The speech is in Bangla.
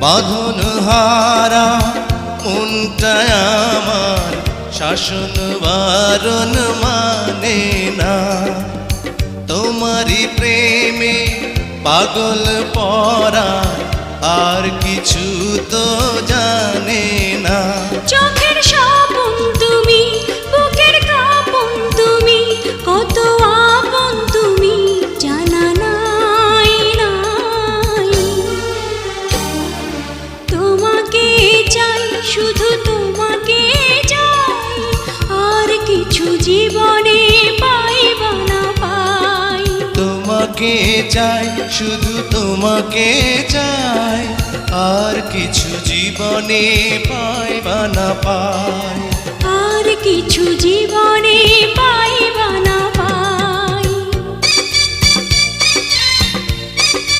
বাঁধন হারা মনটা আমার শাসন বারণ মানে না। তোমারই প্রেমে পাগল পরা আর কিছু তো জানে না। চোখের স্বপন তুমি, বুকের কাঁপন তুমি, কত আপন তুমি জানা নাই নাই। তোমাকে চাই, শুধু তোমাকে চাই, আর কিছু জীবনে পাইব না পাই। তোমাকে চাই, শুধু তোমাকে চাই, আর কিছু জীবনে পাইবা না পাই। আর কিছু জীবনে পাইব না